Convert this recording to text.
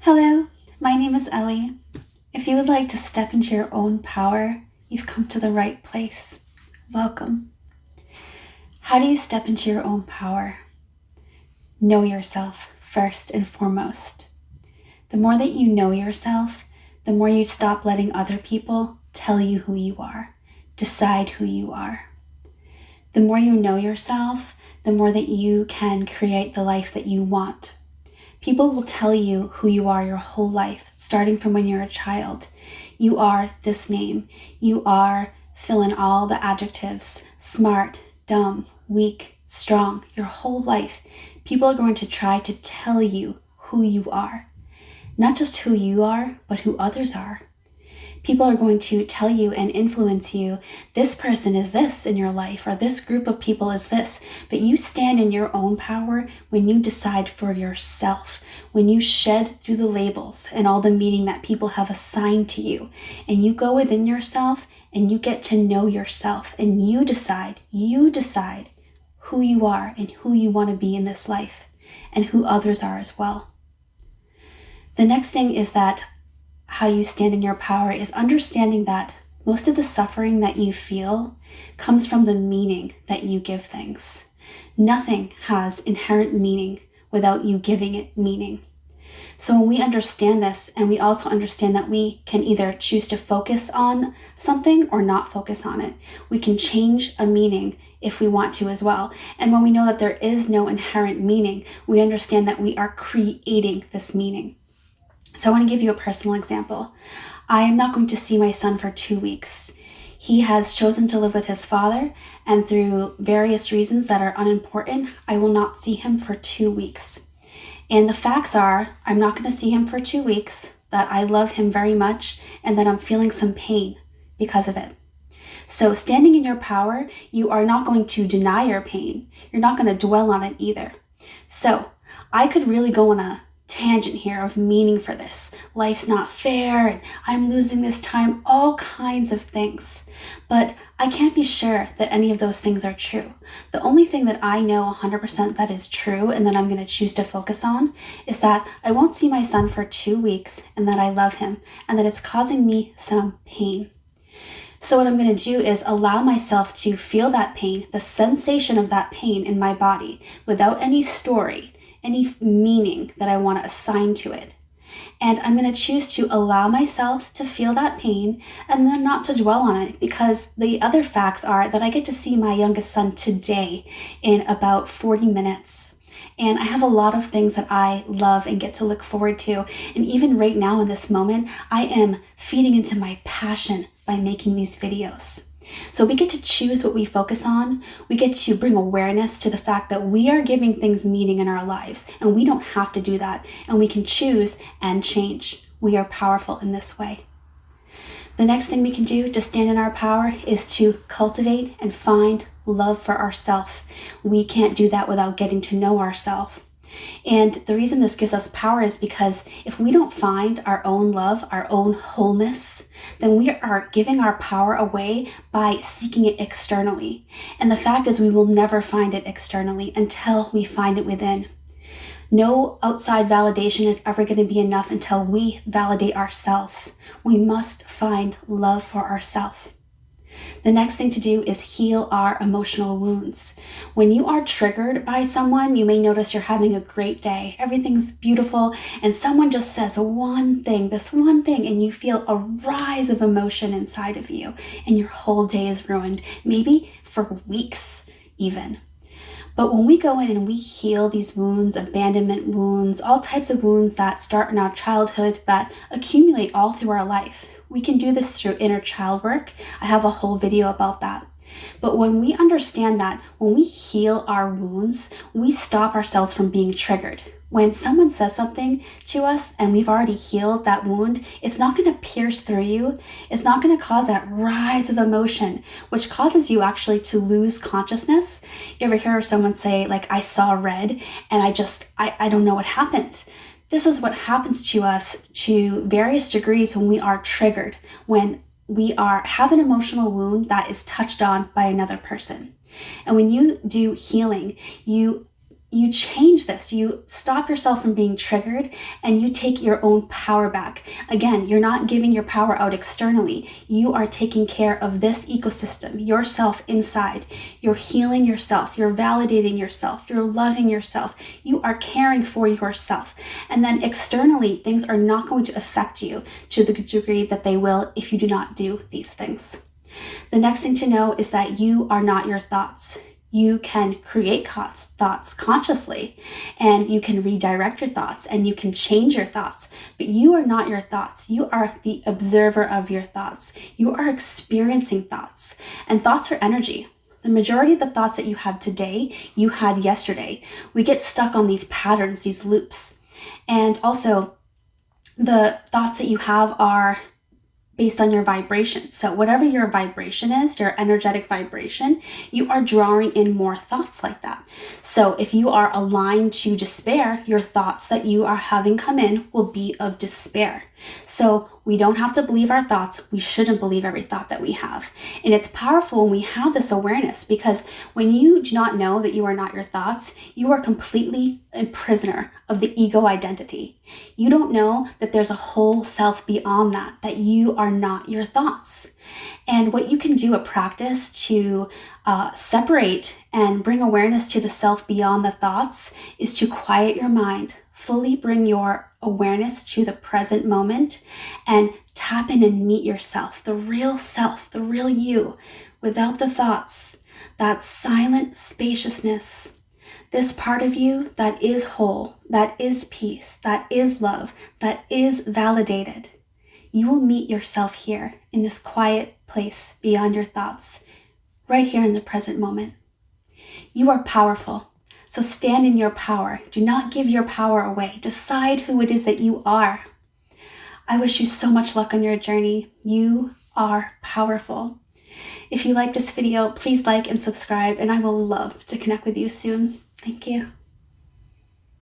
Hello, my name is Ellie. If you would like to step into your own power, you've come to the right place. Welcome. How do you step into your own power? Know yourself first and foremost. The more that you know yourself, the more you stop letting other people tell you who you are, decide who you are. The more you know yourself, the more that you can create the life that you want. People will tell you who you are your whole life, starting from when you're a child. You are this name. You are, fill in all the adjectives, smart, dumb, weak, strong, your whole life. People are going to try to tell you who you are. Not just who you are, but who others are. People are going to tell you and influence you, this person is this in your life, or this group of people is this. But you stand in your own power when you decide for yourself, when you shed through the labels and all the meaning that people have assigned to you, and you go within yourself and you get to know yourself, and you decide who you are and who you want to be in this life, and who others are as well. The next thing is that how you stand in your power is understanding that most of the suffering that you feel comes from the meaning that you give things. Nothing has inherent meaning without you giving it meaning. So when we understand this, and we also understand that we can either choose to focus on something or not focus on it. We can change a meaning if we want to as well. And when we know that there is no inherent meaning, we understand that we are creating this meaning. So I want to give you a personal example. I am not going to see my son for 2 weeks. He has chosen to live with his father, and through various reasons that are unimportant, I will not see him for 2 weeks. And the facts are, I'm not going to see him for 2 weeks, that I love him very much, and that I'm feeling some pain because of it. So standing in your power, you are not going to deny your pain. You're not going to dwell on it either. So I could really go on a tangent here of meaning for this. Life's not fair, and I'm losing this time, all kinds of things. But I can't be sure that any of those things are true. The only thing that I know 100% that is true and that I'm going to choose to focus on is that I won't see my son for 2 weeks, and that I love him, and that it's causing me some pain. So what I'm going to do is allow myself to feel that pain, the sensation of that pain in my body, without any story, any meaning that I want to assign to it. And I'm going to choose to allow myself to feel that pain and then not to dwell on it, because the other facts are that I get to see my youngest son today in about 40 minutes. And I have a lot of things that I love and get to look forward to. And even right now in this moment, I am feeding into my passion by making these videos. So we get to choose what we focus on. We get to bring awareness to the fact that we are giving things meaning in our lives, and we don't have to do that. And we can choose and change. We are powerful in this way. The next thing we can do to stand in our power is to cultivate and find love for ourselves. We can't do that without getting to know ourselves. And the reason this gives us power is because if we don't find our own love, our own wholeness, then we are giving our power away by seeking it externally. And the fact is, we will never find it externally until we find it within. No outside validation is ever going to be enough until we validate ourselves. We must find love for ourselves. The next thing to do is heal our emotional wounds. When you are triggered by someone, you may notice you're having a great day. Everything's beautiful, and someone just says this one thing, and you feel a rise of emotion inside of you, and your whole day is ruined, maybe for weeks even. But when we go in and we heal these wounds, abandonment wounds, all types of wounds that start in our childhood but accumulate all through our life, we can do this through inner child work. I have a whole video about that. But when we understand that, when we heal our wounds, we stop ourselves from being triggered. When someone says something to us and we've already healed that wound, it's not going to pierce through you. It's not going to cause that rise of emotion, which causes you actually to lose consciousness. You ever hear someone say, like, I saw red and I don't know what happened. This is what happens to us to various degrees when we are triggered, when we have an emotional wound that is touched on by another person. And when you do healing, you you change this. You stop yourself from being triggered and you take your own power back. Again, you're not giving your power out externally. You are taking care of this ecosystem, yourself inside. You're healing yourself. You're validating yourself. You're loving yourself. You are caring for yourself. And then externally, things are not going to affect you to the degree that they will if you do not do these things. The next thing to know is that you are not your thoughts. You can create thoughts consciously, and you can redirect your thoughts, and you can change your thoughts, but you are not your thoughts. You are the observer of your thoughts. You are experiencing thoughts, and thoughts are energy. The majority of the thoughts that you have today, you had yesterday. We get stuck on these patterns, these loops, and also the thoughts that you have are based on your vibration. So whatever your vibration is, your energetic vibration, you are drawing in more thoughts like that. So if you are aligned to despair, your thoughts that you are having come in will be of despair. So we don't have to believe our thoughts. We shouldn't believe every thought that we have. And it's powerful when we have this awareness, because when you do not know that you are not your thoughts, you are completely a prisoner of the ego identity. You don't know that there's a whole self beyond that, that you are not your thoughts. And what you can do at practice to separate and bring awareness to the self beyond the thoughts is to quiet your mind, fully bring your awareness to the present moment, and tap in and meet yourself, the real you, without the thoughts, that silent spaciousness, this part of you that is whole, that is peace, that is love, that is validated. You will meet yourself here in this quiet place beyond your thoughts, right here in the present moment. You are powerful. So stand in your power. Do not give your power away. Decide who it is that you are. I wish you so much luck on your journey. You are powerful. If you like this video, please like and subscribe, and I will love to connect with you soon. Thank you.